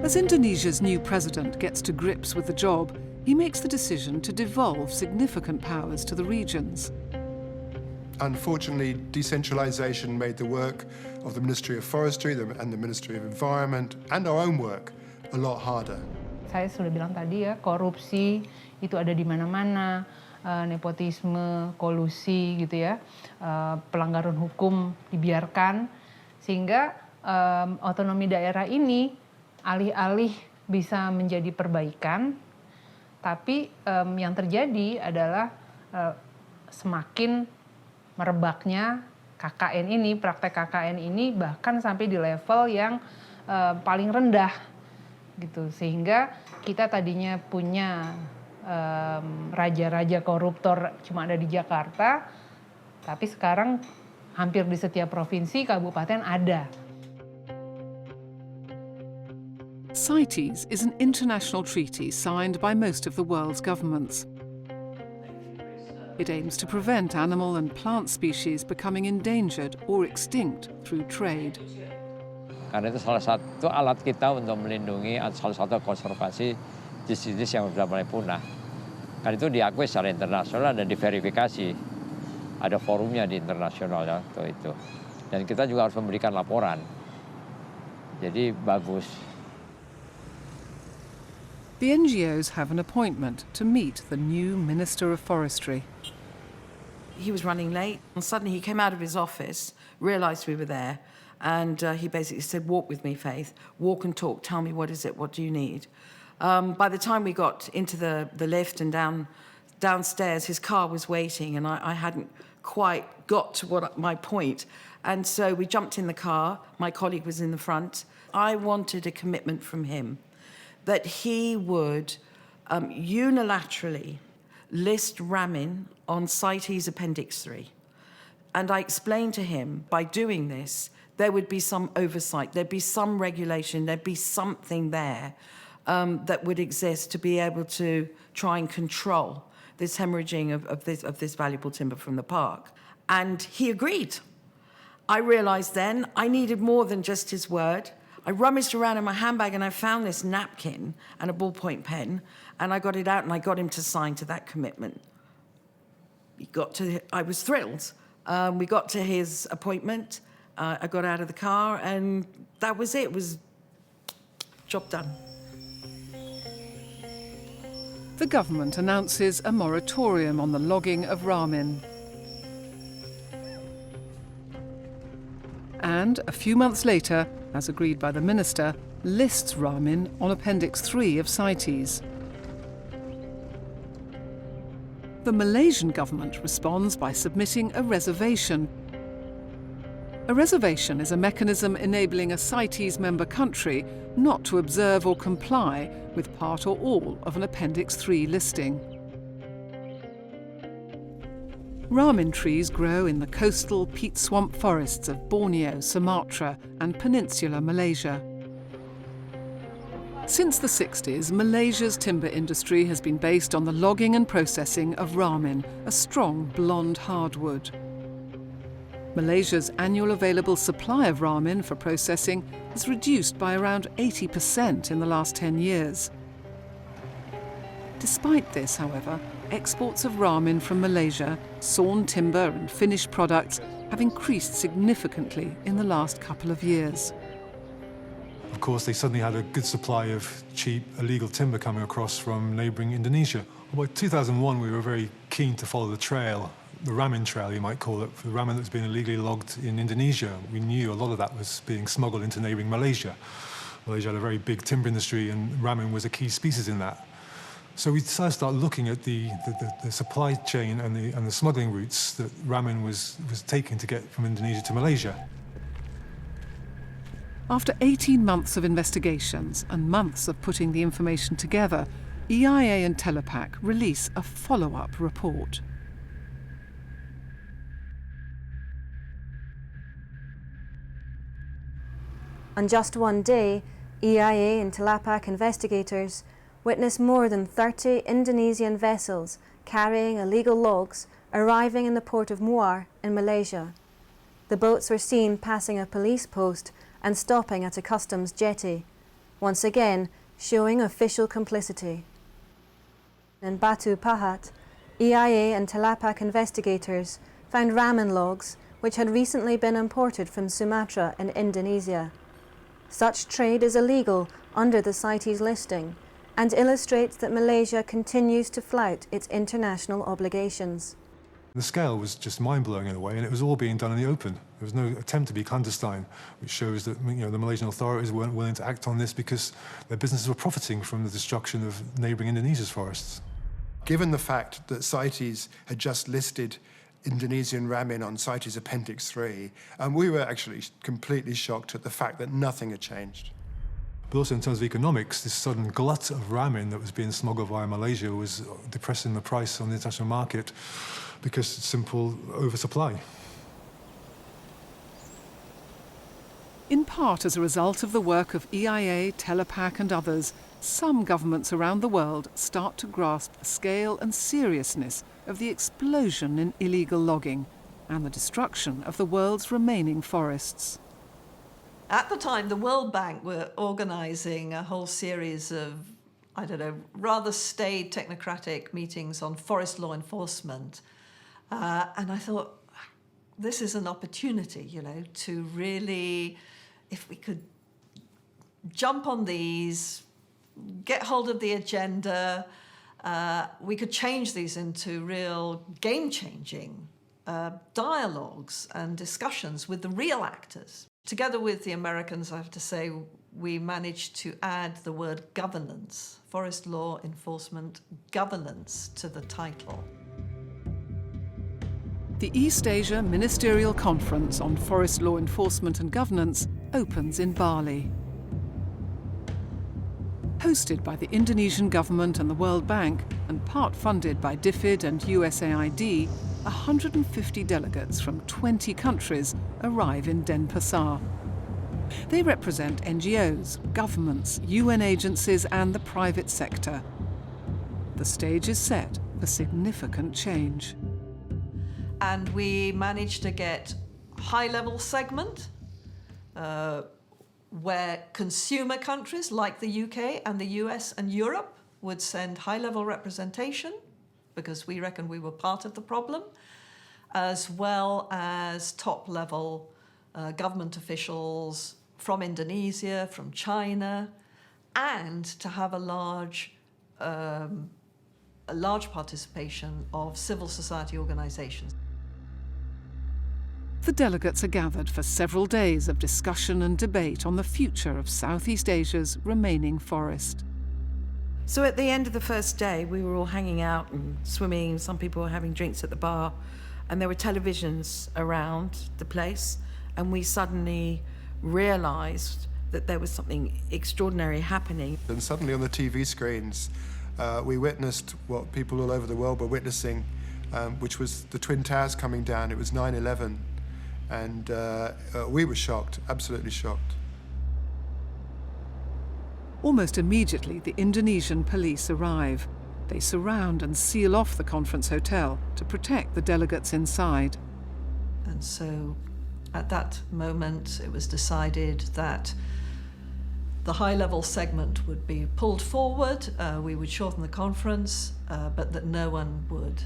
As Indonesia's new president gets to grips with the job, he makes the decision to devolve significant powers to the regions. Unfortunately, decentralisation made the work of the Ministry of Forestry and the Ministry of Environment and our own work a lot harder. Saya sudah bilang tadi ya, korupsi itu ada di mana-mana, nepotisme, kolusi gitu ya, pelanggaran hukum dibiarkan, sehingga otonomi daerah ini alih-alih bisa menjadi perbaikan, tapi yang terjadi adalah semakin merebaknya KKN ini, praktek KKN ini bahkan sampai di level yang paling rendah gitu, sehingga kita tadinya punya raja-raja koruptor cuma ada di Jakarta, tapi sekarang hampir di setiap provinsi, kabupaten ada. CITES is an international treaty signed by most of the world's governments. It aims to prevent animal and plant species becoming endangered or extinct through trade. Karena itu salah satu alat kita untuk melindungi salah satu konservasi jenis-jenis yang sudah mulai punah. Karena itu diakui secara internasional dan diverifikasi. Ada forumnya di internasional ya, itu. Dan kita juga harus memberikan laporan. Jadi bagus. The NGOs have an appointment to meet the new Minister of Forestry. He was running late, and suddenly he came out of his office, realised we were there, and he basically said, "Walk with me, Faith. Walk and talk. Tell me, what is it? What do you need?" By the time we got into the lift and downstairs, his car was waiting, and I hadn't quite got to my point. And so we jumped in the car. My colleague was in the front. I wanted a commitment from him that he would unilaterally list Ramin on CITES Appendix 3. And I explained to him, by doing this, there would be some oversight, there'd be some regulation, there'd be something there that would exist to be able to try and control this hemorrhaging of this valuable timber from the park. And he agreed. I realised then I needed more than just his word. I rummaged around in my handbag and I found this napkin and a ballpoint pen, and I got it out and I got him to sign to that commitment. I was thrilled. We got to his appointment. I got out of the car, and that was it. It was job done. The government announces a moratorium on the logging of Ramin. And a few months later, as agreed by the minister, lists Ramin on Appendix 3 of CITES. The Malaysian government responds by submitting a reservation. A reservation is a mechanism enabling a CITES member country not to observe or comply with part or all of an Appendix 3 listing. Ramin trees grow in the coastal peat swamp forests of Borneo, Sumatra and peninsular Malaysia. Since the 60s, Malaysia's timber industry has been based on the logging and processing of Ramin, a strong blonde hardwood. Malaysia's annual available supply of Ramin for processing is reduced by around 80% in the last 10 years. Despite this, however, exports of Ramin from Malaysia, sawn timber and finished products have increased significantly in the last couple of years. Of course, they suddenly had a good supply of cheap, illegal timber coming across from neighbouring Indonesia. By 2001, we were very keen to follow the trail, the Ramin trail, you might call it, for the Ramin that's been illegally logged in Indonesia. We knew a lot of that was being smuggled into neighbouring Malaysia. Malaysia had a very big timber industry, and Ramin was a key species in that. So we decided to start looking at the supply chain and the smuggling routes that Ramin was taking to get from Indonesia to Malaysia. After 18 months of investigations and months of putting the information together, EIA and Telapak release a follow-up report. On just one day, EIA and Telapak investigators witnessed more than 30 Indonesian vessels carrying illegal logs arriving in the port of Muar in Malaysia. The boats were seen passing a police post and stopping at a customs jetty. once again showing official complicity. In Batu Pahat, EIA and Telapak investigators found ramen logs which had recently been imported from Sumatra in Indonesia. Such trade is illegal under the CITES listing and illustrates that Malaysia continues to flout its international obligations. The scale was just mind-blowing in a way, and it was all being done in the open. There was no attempt to be clandestine, which shows that the Malaysian authorities weren't willing to act on this because their businesses were profiting from the destruction of neighbouring Indonesia's forests. Given the fact that CITES had just listed Indonesian ramen on CITES Appendix 3, we were actually completely shocked at the fact that nothing had changed. But also in terms of economics, this sudden glut of ramen that was being smuggled via Malaysia was depressing the price on the international market because it's simple oversupply. In part as a result of the work of EIA, Telapak and others, some governments around the world start to grasp the scale and seriousness of the explosion in illegal logging and the destruction of the world's remaining forests. At the time, the World Bank were organising a whole series of, rather staid technocratic meetings on forest law enforcement. And I thought, this is an opportunity, to really, if we could jump on these, get hold of the agenda, we could change these into real game-changing dialogues and discussions with the real actors. Together with the Americans, I have to say, we managed to add the word governance, forest law enforcement governance, to the title. The East Asia Ministerial Conference on Forest Law Enforcement and Governance opens in Bali. Hosted by the Indonesian government and the World Bank, and part funded by DFID and USAID, 150 delegates from 20 countries arrive in Denpasar. They represent NGOs, governments, UN agencies and the private sector. The stage is set for significant change. And we managed to get high-level segment where consumer countries like the UK and the US and Europe would send high-level representation, because we reckon we were part of the problem, as well as top-level government officials from Indonesia, from China, and to have a large participation of civil society organisations. The delegates are gathered for several days of discussion and debate on the future of Southeast Asia's remaining forest. So at the end of the first day, we were all hanging out and swimming. Some people were having drinks at the bar, and there were televisions around the place, and we suddenly realised that there was something extraordinary happening. And suddenly on the TV screens, we witnessed what people all over the world were witnessing, which was the Twin Towers coming down. It was 9/11, and we were shocked, absolutely shocked. Almost immediately, the Indonesian police arrive. They surround and seal off the conference hotel to protect the delegates inside. And so at that moment, it was decided that the high-level segment would be pulled forward, we would shorten the conference, but that no one would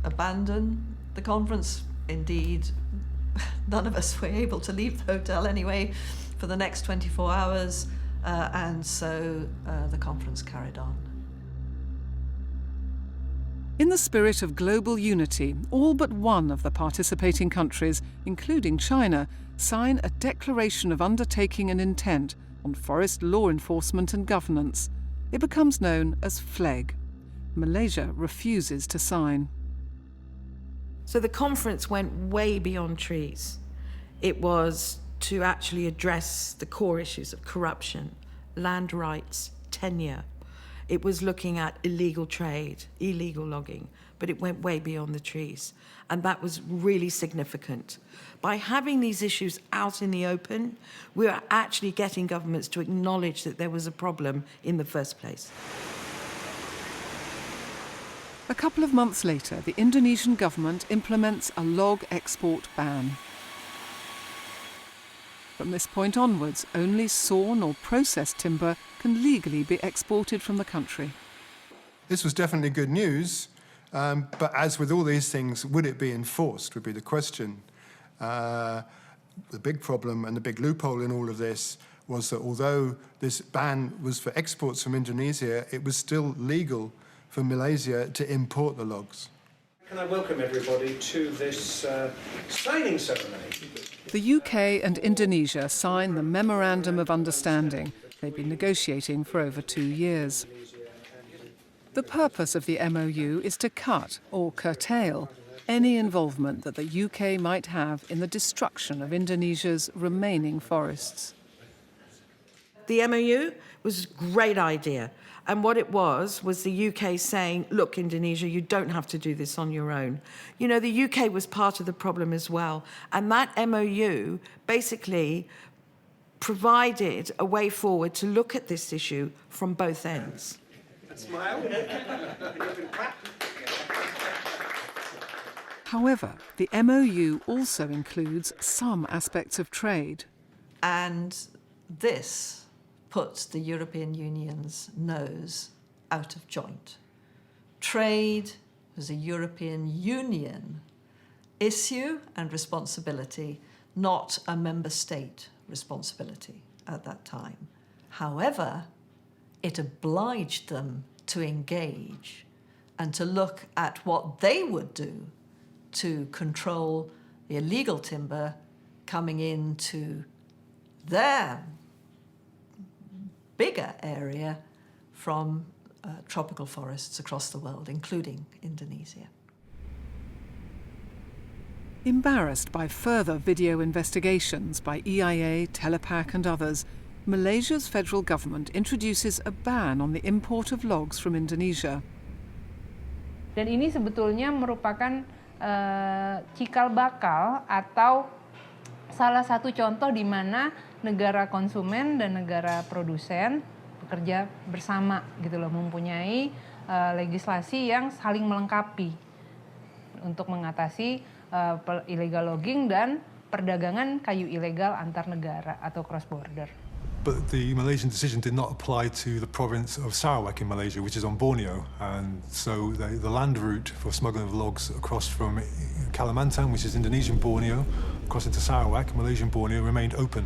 abandon the conference. Indeed, none of us were able to leave the hotel anyway for the next 24 hours. And so the conference carried on. In the spirit of global unity, all but one of the participating countries, including China, sign a declaration of undertaking and intent on forest law enforcement and governance. It becomes known as FLEG. Malaysia refuses to sign. So the conference went way beyond trees. It was to actually address the core issues of corruption, land rights, tenure. It was looking at illegal trade, illegal logging, but it went way beyond the trees. And that was really significant. By having these issues out in the open, we are actually getting governments to acknowledge that there was a problem in the first place. A couple of months later, the Indonesian government implements a log export ban. From this point onwards, only sawn or processed timber can legally be exported from the country. This was definitely good news, but as with all these things, would it be enforced would be the question. The big problem and the big loophole in all of this was that although this ban was for exports from Indonesia, it was still legal for Malaysia to import the logs. Can I welcome everybody to this signing ceremony? The UK and Indonesia signed the Memorandum of Understanding. They've been negotiating for over 2 years. The purpose of the MOU is to cut or curtail any involvement that the UK might have in the destruction of Indonesia's remaining forests. The MOU was a great idea. And what it was the UK saying, look, Indonesia, you don't have to do this on your own. You know, the UK was part of the problem as well. And that MOU basically provided a way forward to look at this issue from both ends. Smile. However, the MOU also includes some aspects of trade. And this puts the European Union's nose out of joint. Trade was a European Union issue and responsibility, not a member state responsibility at that time. However, it obliged them to engage and to look at what they would do to control the illegal timber coming into their bigger area from tropical forests across the world, including Indonesia. Embarrassed by further video investigations by EIA, Telapak and others, Malaysia's federal government introduces a ban on the import of logs from Indonesia. Dan ini sebetulnya merupakan cikal bakal atau salah satu contoh di mana negara konsumen dan negara produsen bekerja bersama gitu loh, mempunyai legislasi yang saling melengkapi untuk mengatasi illegal logging dan perdagangan kayu ilegal antar negara atau cross border. But the Malaysian decision did not apply to the province of Sarawak in Malaysia, which is on Borneo. And so the land route for smuggling of logs across from Kalimantan, which is Indonesian Borneo, across into Sarawak, Malaysian Borneo, remained open.